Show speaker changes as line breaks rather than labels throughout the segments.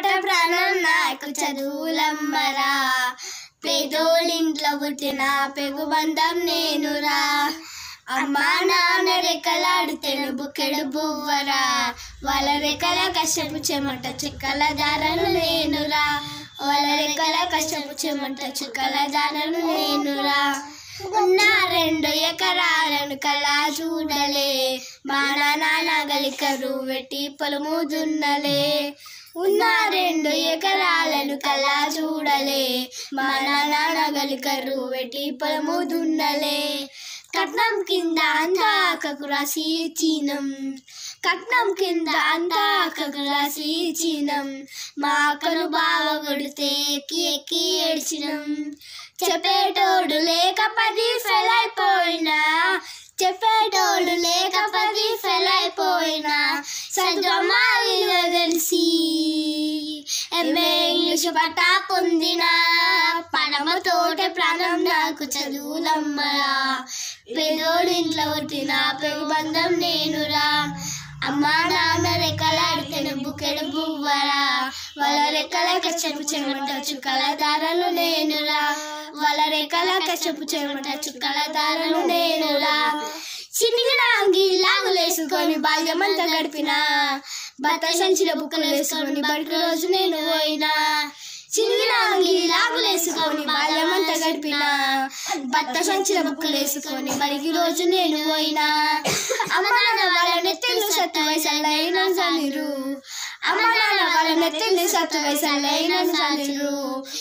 తోట ప్రాణం నాకు చదువులమ్మరా, పేదోళ్ళింట్లో పుట్టిన పెగుబంధం నేనురా. అమ్మా నాన్న రెక్కలాడితేను బుక్కెడు బువ్వరా, వాళ్ళ రెక్కల కష్టపు చెమట చుక్కల దారను నేనురా, వాళ్ళ రెక్కల కష్టపు చెమట చుక్కల దారను నేనురా. ఉన్న 2 ఎకరాలను కళా చూడలే, మా నాన్న గలికరు వెట్టి పొలము దున్నలే. ఉన్న 2 ఎకరాలను కళా చూడలే, మా నాన్న గలికరు వెట్టి పొలము దున్నలే. కట్నం కింద అంతా అక్కకు రాసి ఇచ్చినం, కట్నం కింద అంతా అక్కకు రాసి ఇచ్చినం. మా అక్కను బాగా కొడితే ఎక్కి ఎక్కి ఏడ్చినం. చెప్పేటోడు లేక 10 ఫెయిల్ అయిపోయినా, చెప్పేటోడు లేక 10 ఫెయిల్ అయిపోయినా, చదువమ్మా విలువ తెలిసి ఎంఏ ఇంగ్లీష్ పట్టా పొందినా. పడమ తోట ప్రాణం నాకు చదువులమ్మరా, పేదోడింట్లో పుట్టిన పెగుబంధం నేనురా. అమ్మా నాన్న రెక్కలాడితేను బుక్కెడు బువ్వరా, వాళ్ళ రెక్కల కష్టపు చెమట చుక్కల దారలు నేనురా, వాళ్ళ రెక్కల కష్టపు చెమట చుక్కల దారలు నేనురా. చినిగిన అంగి లాగులేసుకొని బాల్యమంతా గడిపినా, భర్త సంచిలో బుక్కలు వేసుకొని బడికి రోజు నేను పోయినా. చినిగిన అంగి లాగులేసుకొని బాల్యమంతా గడిపినా, భర్త సంచిలో బుక్కలు వేసుకొని బడికి రోజు నేను పోయినా. అమ్మ నాన్న వాళ్ళ నెత్తిళ్ళు 7 వయసులైనా చదిరు, అమ్మ నాన్న వాళ్ళ నెత్తిళ్ళు 7 వయసులైనా చదిరు.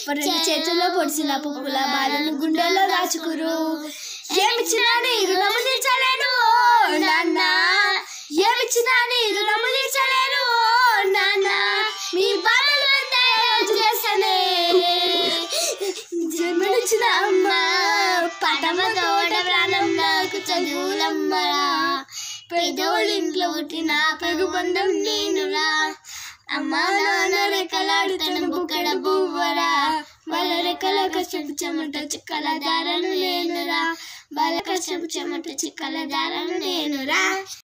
2 చేతుల్లో పొడిసిన పువ్వుల బాలను గుండెల్లో దాచుకురు. ఏమిచ్చినా నీ రుణము తీర్చలేను నాన్న, ఏమిచ్చినా నీ రుణము తీర్చలేను నాన్న. మీ బాధలు చేస్తానే జన్మనిచ్చిన అమ్మ, పడమ తోట ప్రాణం నాకు చదువులమ్మరా, పేదోళ్ళింట్లో పుట్టిన పెగుబంధం నేనురా. అమ్మా నాన్న రెక్కలాడుతాను బుక్కడ బువ్వరా, వాళ్ళ రెక్కల కష్టపు చెమట చిక్కల దారను నేనురా, వాళ్ళ కష్టపు చెమట చిక్కల దారను నేనురా.